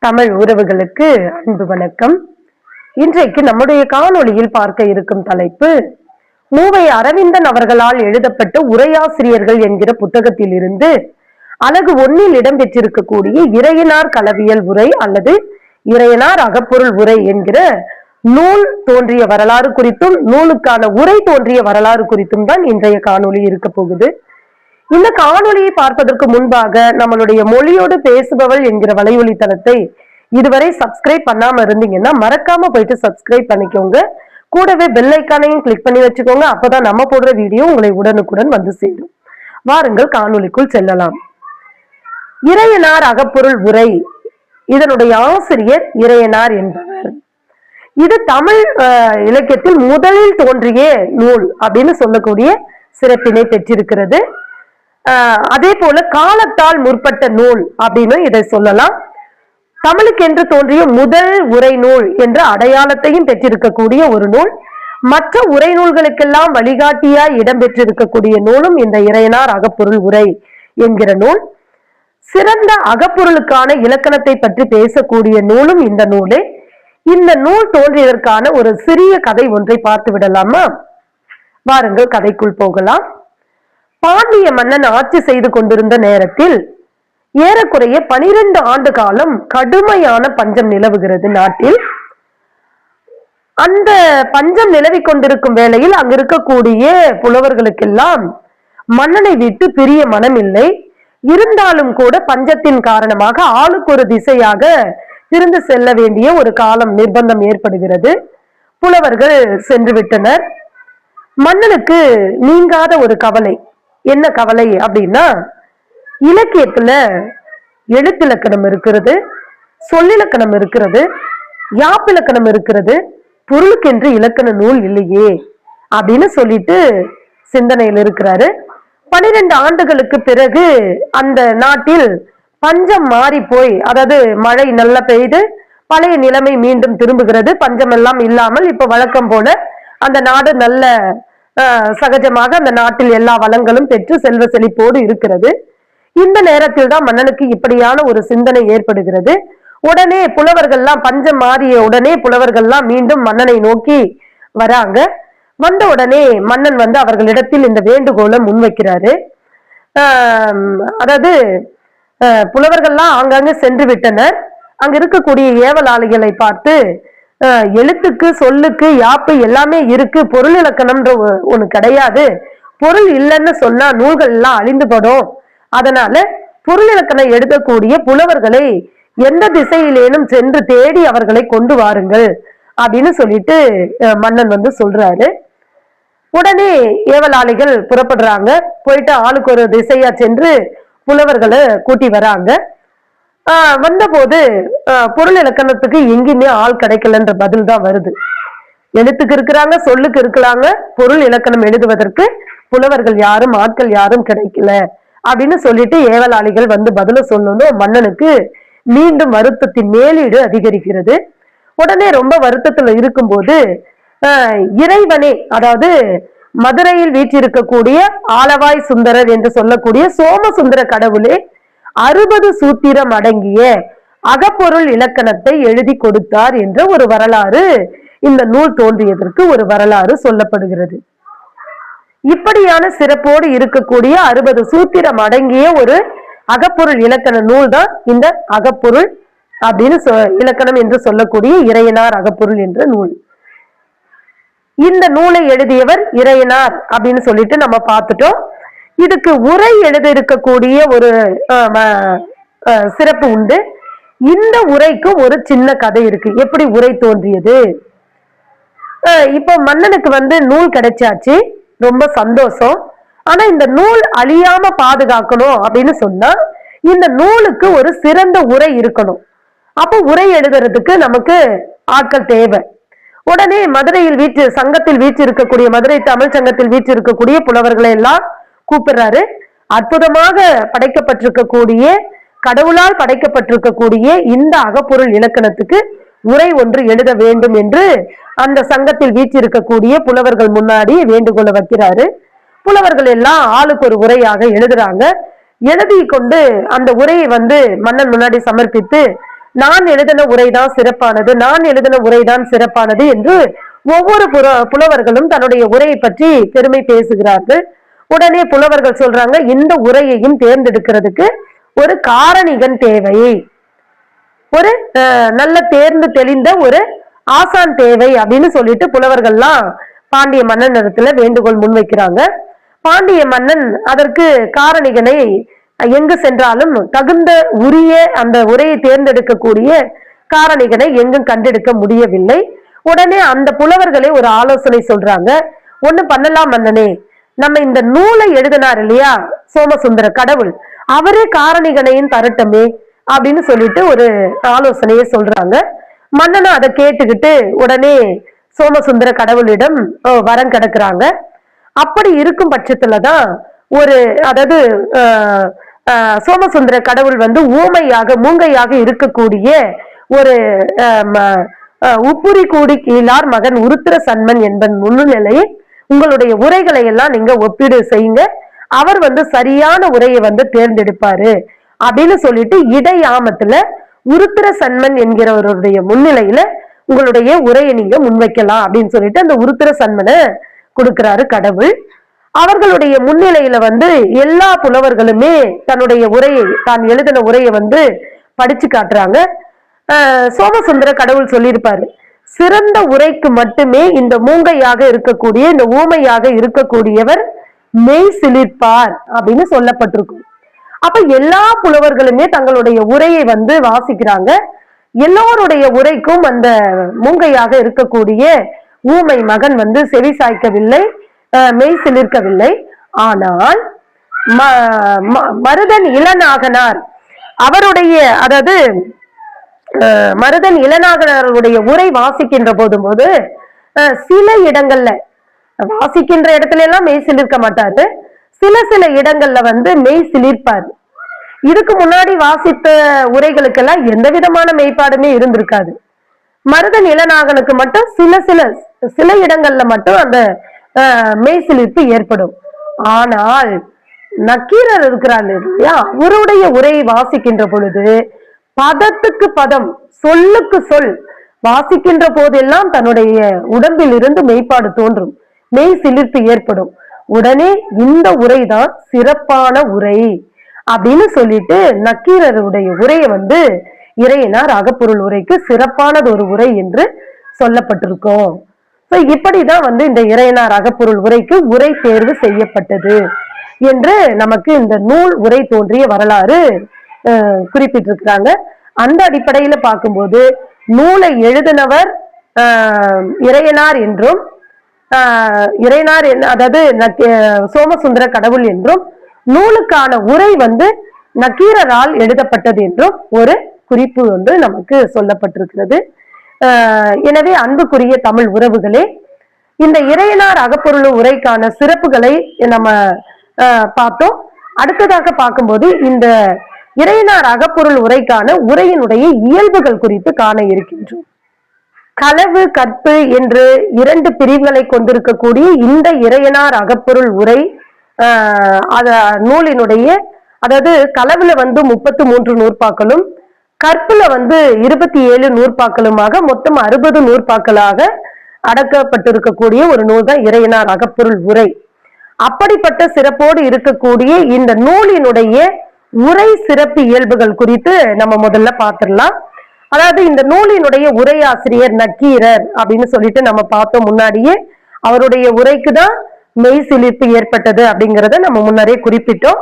தமிழ் உறவுகளுக்கு அன்பு வணக்கம். இன்றைக்கு நம்முடைய காணொளியில் பார்க்க இருக்கும் தலைப்பு மூவை அரவிந்தன் அவர்களால் எழுதப்பட்ட உரையாசிரியர்கள் என்கிற புத்தகத்தில் இருந்து அலகு 1 இடம்பெற்றிருக்கக்கூடிய இறையனார் களவியல் உரை அல்லது இறையனார் அகப்பொருள் உரை என்கிற நூல் தோன்றிய வரலாறு குறித்தும் நூலுக்கான உரை தோன்றிய வரலாறு குறித்தும் தான் இன்றைய காணொளி இருக்க போகுது. இந்த காணொளியை பார்ப்பதற்கு முன்பாக நம்மளுடைய மொழியோடு பேசுபவள் என்கிற வலையொலி தளத்தை இதுவரை சப்ஸ்கிரைப் பண்ணாம இருந்தீங்கன்னா மறக்காம போயிட்டு சப்ஸ்கிரைப் பண்ணிக்கோங்க. கூடவே பெல் ஐக்கானையும் கிளிக் பண்ணி வச்சுக்கோங்க. அப்பதான் நம்ம போடுற வீடியோ உங்களை உடனுக்குடன் வந்து சேரும். வாருங்கள் காணொளிக்குள் செல்லலாம். இறையனார் அகப்பொருள் உரை, இதனுடைய ஆசிரியர் இறையனார் என்பவர். இது தமிழ் இலக்கியத்தில் முதலில் தோன்றிய நூல் அப்படின்னு சொல்லக்கூடிய சிறப்பினை பெற்றிருக்கிறது. அதே போல காலத்தால் முற்பட்ட நூல் அப்படின்னு இதை சொல்லலாம். தமிழுக்கென்று தோன்றிய முதல் உரை நூல் என்ற அடையாளத்தையும் பெற்றிருக்கக்கூடிய ஒரு நூல். மற்ற உரை நூல்களுக்கெல்லாம் வழிகாட்டியாய் இடம்பெற்றிருக்கக்கூடிய நூலும் இந்த இறையனார் அகப்பொருள் உரை என்கிற நூல். சிறந்த அகப்பொருளுக்கான இலக்கணத்தை பற்றி பேசக்கூடிய நூலும் இந்த நூலே. இந்த நூல் தோன்றியதற்கான ஒரு சிறிய கதை ஒன்றை பார்த்து விடலாமா? வாருங்கள் கதைக்குள் போகலாம். பாண்டிய மன்னன் ஆட்சி செய்து கொண்டிருந்த நேரத்தில் ஏறக்குறைய 12 ஆண்டு காலம் கடுமையான பஞ்சம் நிலவுகிறது நாட்டில். அந்த பஞ்சம் நிலவிக் கொண்டிருக்கும் வேளையில் அங்க இருக்கக்கூடிய புலவர்களுக்கெல்லாம் மன்னனை விட்டு பிரிய மனமில்லை. இருந்தாலும் கூட பஞ்சத்தின் காரணமாக ஆளுக்கு ஒரு திசையாக திருந்து செல்ல வேண்டிய ஒரு காலம் நிர்பந்தம் ஏற்படுகிறது. புலவர்கள் சென்று விட்டனர். மன்னனுக்கு நீங்காத ஒரு கவலை. என்ன கவலை அப்படின்னா, இலக்கியத்துல எழுத்திலக்கணம் இருக்கிறது, சொல்லிலக்கணம் இருக்கிறது, யாப்பிலக்கணம் இருக்கிறது, பொருளுக்கென்று இலக்கண நூல் இல்லையே அப்படின்னு சொல்லிட்டு சிந்தனையில் இருக்கிறாரு. 12 ஆண்டுகளுக்கு பிறகு அந்த நாட்டில் பஞ்சம் மாறி போய், அதாவது மழை நல்லா பெய்து பழைய நிலைமை மீண்டும் திரும்புகிறது. பஞ்சம் எல்லாம் இல்லாமல் இப்ப வழக்கம் போல அந்த நாடு நல்ல சகஜமாக அந்த நாட்டில் எல்லா வளங்களும் பெற்று செல்வ செழிப்போடு இருக்கிறது. இந்த நேரத்தில் தான் மன்னனுக்கு இப்படியான ஒரு சிந்தனை ஏற்படுகிறது. உடனே புலவர்கள்லாம் பஞ்சம் மாறிய உடனே புலவர்கள்லாம் மீண்டும் மன்னனை நோக்கி வராங்க. வந்த உடனே மன்னன் வந்து அவர்களிடத்தில் இந்த வேண்டுகோளை முன்வைக்கிறாரு. அதாவது புலவர்கள்லாம் ஆங்காங்க சென்று விட்டனர். அங்க இருக்கக்கூடிய ஏவலாளிகளை பார்த்து, எழுத்துக்கு சொல்லுக்கு யாப்பு எல்லாமே இருக்கு, பொருள் இலக்கணம்ன்ற ஒண்ணு கிடையாது, பொருள் இல்லைன்னு சொன்னா நூல்கள் எல்லாம் அழிந்து படும், அதனால பொருள் இலக்கணம் எழுதக்கூடிய புலவர்களை எந்த திசையிலேனும் சென்று தேடி அவர்களை கொண்டு வாருங்கள் அப்படின்னு சொல்லிட்டு மன்னன் வந்து சொல்றாரு. உடனே ஏவலாளிகள் புறப்படுறாங்க. போயிட்டு ஆளுக்கு ஒரு திசையா சென்று புலவர்களை கூட்டி வராங்க. வந்தபோது பொருள் இலக்கணத்துக்கு எங்கேயுமே ஆள் கிடைக்கலன்ற பதில் தான் வருது. எழுத்துக்கு இருக்கிறாங்க, சொல்லுக்கு இருக்கிறாங்க, பொருள் இலக்கணம் எழுதுவதற்கு புலவர்கள் யாரும் ஆட்கள் யாரும் கிடைக்கல அப்படின்னு சொல்லிட்டு ஏவலாளிகள் வந்து பதில சொல்லணும். மன்னனுக்கு மீண்டும் வருத்தத்தின் மேலீடு அதிகரிக்கிறது. உடனே ரொம்ப வருத்தத்துல இருக்கும்போது இறைவனே, அதாவது மதுரையில் வீற்றிருக்கக்கூடிய ஆலவாய் சுந்தரர் என்று சொல்லக்கூடிய சோமசுந்தர கடவுளே 60 சூத்திரம் அடங்கிய அகப்பொருள் இலக்கணத்தை எழுதி கொடுத்தார் என்ற ஒரு வரலாறு இந்த நூல் தோன்றியதற்கு ஒரு வரலாறு சொல்லப்படுகிறது. இப்படியான சிறப்போடு இருக்கக்கூடிய 60 சூத்திரம் அடங்கிய ஒரு அகப்பொருள் இலக்கண நூல் தான் இந்த அகப்பொருள் அப்படின்னு இலக்கணம் என்று சொல்லக்கூடிய இறையனார் அகப்பொருள் என்ற நூல். இந்த நூலை எழுதியவர் இறையனார் அப்படின்னு சொல்லிட்டு நம்ம பார்த்துட்டோம். இதுக்கு உரை எழுத இருக்கக்கூடிய ஒரு சிறப்பு உண்டு. இந்த உரைக்கு ஒரு சின்ன கதை இருக்கு. எப்படி உரை தோன்றியது? இப்போ மன்னனுக்கு வந்து நூல் கிடைச்சாச்சு, ரொம்ப சந்தோஷம். ஆனா இந்த நூல் அழியாம பாதுகாக்கணும் அப்படின்னு சொன்னா இந்த நூலுக்கு ஒரு சிறந்த உரை இருக்கணும். அப்போ உரை எழுதுறதுக்கு நமக்கு ஆட்கள் தேவை. உடனே மதுரையில் சங்கத்தில் வீற்றிருக்கக்கூடிய மதுரை தமிழ் சங்கத்தில் வீற்றிருக்கக்கூடிய புலவர்களை எல்லாம் கூப்பிடுறாரு. அற்புதமாக படைக்கப்பட்டிருக்கக்கூடிய, கடவுளால் படைக்கப்பட்டிருக்கக்கூடிய இந்த அகப்பொருள் இலக்கணத்துக்கு உரை ஒன்று எழுத வேண்டும் என்று அந்த சங்கத்தில் வீற்றிருக்கக்கூடிய புலவர்கள் முன்னாடி வேண்டுகோளை வைக்கிறாரு. புலவர்கள் எல்லாம் ஆளுக்கு ஒரு உரையாக எழுதுறாங்க. எழுதி கொண்டு அந்த உரையை வந்து மன்னன் முன்னாடி சமர்ப்பித்து நான் எழுதின உரைதான் சிறப்பானது, நான் எழுதின உரைதான் சிறப்பானது என்று ஒவ்வொரு புலவர்களும் தன்னுடைய உரையை பற்றி பெருமை பேசுகிறார்கள். உடனே புலவர்கள் சொல்றாங்க, இந்த உரையையும் தேர்ந்தெடுக்கிறதுக்கு ஒரு காரணிகன் தேவை, ஒரு நல்ல தேர்ந்து தெளிந்த ஒரு ஆசான் தேவை அப்படின்னு சொல்லிட்டு புலவர்கள்லாம் பாண்டிய மன்னன் இடத்துல வேண்டுகோள் முன்வைக்கிறாங்க. பாண்டிய மன்னன் அதற்கு காரணிகனை எங்கு சென்றாலும் தகுந்த உரிய அந்த உரையை தேர்ந்தெடுக்கக்கூடிய காரணிகனை எங்கும் கண்டெடுக்க முடியவில்லை. உடனே அந்த புலவர்களே ஒரு ஆலோசனை சொல்றாங்க, ஒண்ணு பண்ணலாம் மன்னனே, நம்ம இந்த நூலை எழுதினார் இல்லையா சோமசுந்தர கடவுள், அவரே காரணிகனையும் தரட்டமே அப்படின்னு சொல்லிட்டு ஒரு ஆலோசனையை சொல்றாங்க. மன்னனும் அதை கேட்டுக்கிட்டு உடனே சோமசுந்தர கடவுளிடம் வரம் கிடக்குறாங்க. அப்படி இருக்கும் பட்சத்துலதான் ஒரு அதாவது சோமசுந்தர கடவுள் ஊமையாக மூங்கையாக இருக்கக்கூடிய ஒரு உப்புரி கூடி கீழார் மகன் உருத்திர சன்மன் என்பன் முன்னிலையை உங்களுடைய உரைகளை எல்லாம் நீங்க ஒப்பீடு செய்யுங்க, அவர் சரியான உரையை தேர்ந்தெடுப்பாரு அப்படின்னு சொல்லிட்டு இடையாமத்துல உருத்திர சன்மன் என்கிறவருடைய முன்னிலையில உங்களுடைய உரையை நீங்க முன்வைக்கலாம் அப்படின்னு சொல்லிட்டு அந்த உருத்திர சன்மனை கொடுக்கிறாரு கடவுள். அவர்களுடைய முன்னிலையில எல்லா புலவர்களுமே தன்னுடைய உரையை, தான் எழுதின உரையை படிச்சு காட்டுறாங்க. சோமசுந்தர கடவுள் சொல்லியிருப்பாரு, சிறந்த உரைக்கு மட்டுமே இந்த மூங்கையாக இருக்கக்கூடிய இந்த ஊமையாக இருக்கக்கூடியவர் மெய் சிலிர்ப்பார் அப்படின்னு சொல்லப்பட்டிருக்கும். அப்ப எல்லா புலவர்களுமே தங்களுடைய உரையை வாசிக்கிறாங்க. எல்லோருடைய உரைக்கும் அந்த மூங்கையாக இருக்கக்கூடிய ஊமை மகன் செவி சாய்க்கவில்லை, மெய் சிலிர்க்கவில்லை. ஆனால் மருதன் இளநாகனார் அவருடைய அதாவது மருதன் இளநாகனாருடைய உரை வாசிக்கின்ற போது சில இடங்கள்ல வாசிக்கின்ற இடத்துல எல்லாம் மெய் சிலிர்க்க மாட்டாரு, சில இடங்கள்ல மெய் சிலிர்ப்பாரு. இதுக்கு முன்னாடி வாசித்த உரைகளுக்கெல்லாம் எந்த விதமான மெய்ப்பாடுமே இருந்திருக்காது. மருதன் இளநாகனுக்கு மட்டும் சில இடங்கள்ல மட்டும் அந்த மெய் சிலிர்ப்பு ஏற்படும். ஆனால் நக்கீரர் இருக்கிறார் இல்லையா, அவருடைய உரையை வாசிக்கின்ற பொழுது பதத்துக்கு பதம், சொல்லுக்கு சொல் வாசிக்கின்ற போதெல்லாம் தன்னுடைய உடம்பில் இருந்து மெய்ப்பாடு தோன்றும், மெய் சிலிர்ப்பு ஏற்படும். உடனே இந்த உரைதான் சிறப்பான உரை அப்படின்னு சொல்லிட்டு நக்கீரருடைய உரையை இறையனார் அகப்பொருள் உரைக்கு சிறப்பானது ஒரு உரை என்று சொல்லப்பட்டிருக்கும். இப்படிதான் இந்த இறையனார் அகப்பொருள் உரைக்கு உரை தேர்வு செய்யப்பட்டது என்று நமக்கு இந்த நூல் உரை தோன்றிய வரலாறு குறிப்பிட்டிருக்கிறாங்க. அந்த அடிப்படையில பார்க்கும்போது நூலை எழுதினவர் இறையனார் என்றும், இறையனார் அதாவது சோமசுந்தர கடவுள் என்றும், நூலுக்கான உரை நக்கீரரால் எழுதப்பட்டது என்றும் ஒரு குறிப்பு நமக்கு சொல்லப்பட்டிருக்கிறது. எனவே அன்புக்குரிய தமிழ் உறவுகளே, இந்த இறையனார் அகப்பொருள் உரைக்கான சிறப்புகளை நம்ம பார்த்தோம். அடுத்ததாக பார்க்கும்போது இந்த இறையனார் அகப்பொருள் உரைக்கான உரையினுடைய இயல்புகள் குறித்து காண இருக்கின்றோம். களவு கற்பு என்று 2 பிரிவுகளை கொண்டிருக்கக்கூடிய இந்த இறையனார் அகப்பொருள் உரை நூலினுடைய அதாவது களவுல 33 நூற்பாக்களும், கற்புல 27 நூற்பாக்களுமாக மொத்தம் 60 நூற்பாக்களாக அடக்கப்பட்டிருக்கக்கூடிய ஒரு நூல் தான் இறையனார் அகப்பொருள் உரை. அப்படிப்பட்ட சிறப்போடு இருக்கக்கூடிய இந்த நூலினுடைய உரை சிறப்பு இயல்புகள் குறித்து நம்ம முதல்ல பார்த்திடலாம். அதாவது இந்த நூலினுடைய உரையாசிரியர் நக்கீரர் அப்படின்னு சொல்லிட்டு நம்ம பார்த்தோம் முன்னாடியே. அவருடைய உரைக்குதான் மெய் சிலிர்ப்பு ஏற்பட்டது அப்படிங்கிறத நம்ம முன்னரே குறிப்பிட்டோம்.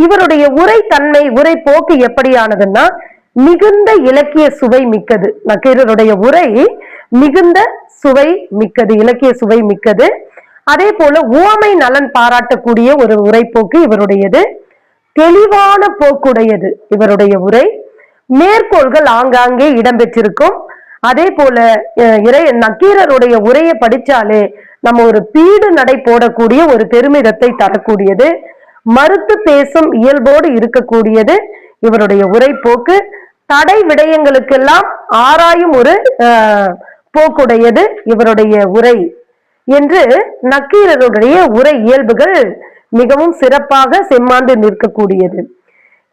இவருடைய உரை தன்மை, உரை போக்கு எப்படியானதுன்னா மிகுந்த இலக்கிய சுவை மிக்கது. நக்கீரருடைய உரை மிகுந்த சுவை மிக்கது, இலக்கிய சுவை மிக்கது. அதே போல உவமை நலன் பாராட்டக்கூடிய ஒரு உரைப்போக்கு இவருடையது. தெளிவான போக்குடையது இவருடைய உரை. மேற்கோள்கள் ஆங்காங்கே இடம்பெற்றிருக்கும். அதே போல நக்கீரருடைய உரையை படிச்சாலே நம்ம ஒரு பீடு நடை போடக்கூடிய ஒரு பெருமிதத்தை தரக்கூடியது. மறுத்து பேசும் இயல்போடு இருக்கக்கூடியது இவருடைய உரை போக்கு. தடை விடயங்களுக்கெல்லாம் ஆராயும் ஒரு போக்குடையது இவருடைய உரை என்று நக்கீரருடைய உரை இயல்புகள் மிகவும் சிறப்பாக செம்மாண்டு நிற்கக்கூடியது.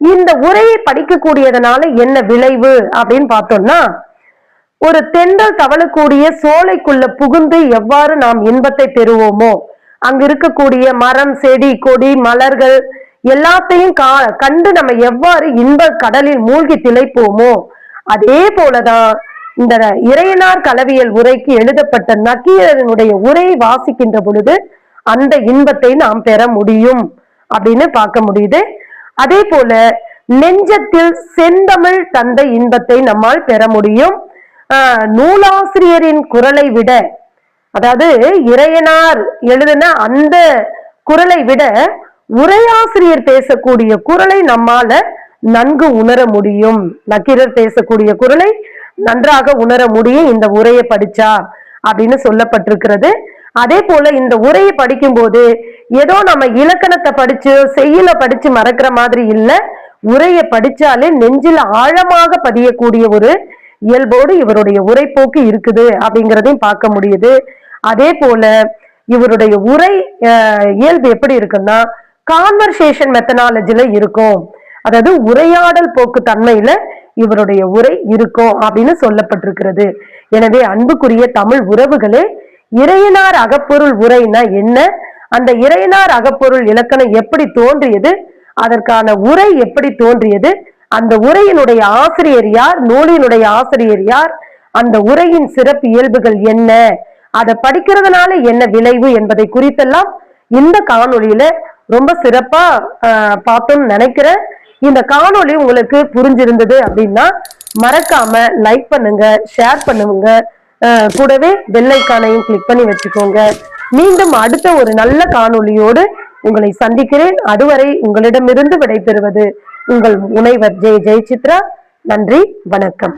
இந்த உரையை படிக்கக்கூடியதனால என்ன விளைவு அப்படின்னு பார்த்தோம்னா, ஒரு தென்றல் தவழக்கூடிய சோலைக்குள்ள புகுந்து எவ்வாறு நாம் இன்பத்தை பெறுவோமோ, அங்க இருக்கக்கூடிய மரம், செடி, கொடி, மலர்கள் எல்லாத்தையும் கண்டு நம்ம எவ்வாறு இன்ப கடலில் மூழ்கி திளைப்போமோ, அதே போலதான் இந்த இறையனார் களவியல் உரைக்கு எழுதப்பட்ட நக்கீரனுடைய உரையை வாசிக்கின்ற பொழுது அந்த இன்பத்தை நாம் பெற முடியும் அப்படின்னு பார்க்க முடியுது. அதே போல நெஞ்சத்தில் செந்தமிழ் தந்த இன்பத்தை நம்மால் பெற முடியும். நூலாசிரியரின் குரலை விட, அதாவது இறையனார் எழுதின அந்த குரலை விட உரையாசிரியர் பேசக்கூடிய குரலை நம்மால நன்கு உணர முடியும். நக்கீரர் பேசக்கூடிய குரலை நன்றாக உணர முடியும் இந்த உரையை படிச்சா அப்படின்னு சொல்லப்பட்டிருக்கிறது. அதே போல இந்த உரையை படிக்கும் போது ஏதோ நம்ம இலக்கணத்தை படிச்சு செய்யுள படிச்சு மறக்கிற மாதிரி இல்ல, உரையை படிச்சாலே நெஞ்சில ஆழமாக பதியக்கூடிய ஒரு இயல்போடு இவருடைய உரைப்போக்கு இருக்குது அப்படிங்கிறதையும் பார்க்க முடியுது. அதே போல இவருடைய உரை இயல்பு எப்படி இருக்குன்னா கான்வர்சேஷன் மெத்தனாலஜில இருக்கும், அதாவது உரையாடல் போக்கு தன்மையில இவருடைய உரை இருக்கும் அப்படின்னு சொல்லப்பட்டிருக்கிறது. எனவே அன்புக்குரிய தமிழ் உறவுகளே, இறையனார் அகப்பொருள் உரைனா என்ன, அந்த இறையனார் அகப்பொருள் இலக்கணம் எப்படி தோன்றியது, அதற்கான உரை எப்படி தோன்றியது, அந்த உரையினுடைய ஆசிரியர் யார், நூலினுடைய ஆசிரியர் யார், அந்த உரையின் சிறப்பு இயல்புகள் என்ன, அதை படிக்கிறதுனால என்ன விளைவு என்பதை குறித்தெல்லாம் இந்த காணொளியில ரொம்ப சிறப்பா பார்த்தோம்னு நினைக்கிறேன். இந்த காணொளி உங்களுக்கு புரிஞ்சிருந்தது அப்படின்னா மறக்காம லைக் பண்ணுங்க, ஷேர் பண்ணுங்க, கூடவே பெல் ஐகானையும் கிளிக் பண்ணி வச்சுக்கோங்க. மீண்டும் அடுத்த ஒரு நல்ல காணொளியோடு உங்களை சந்திக்கிறேன். அதுவரை உங்களிடமிருந்து விடைபெறுவது உங்கள் முனைவர் ஜெய் சித்ரா. நன்றி, வணக்கம்.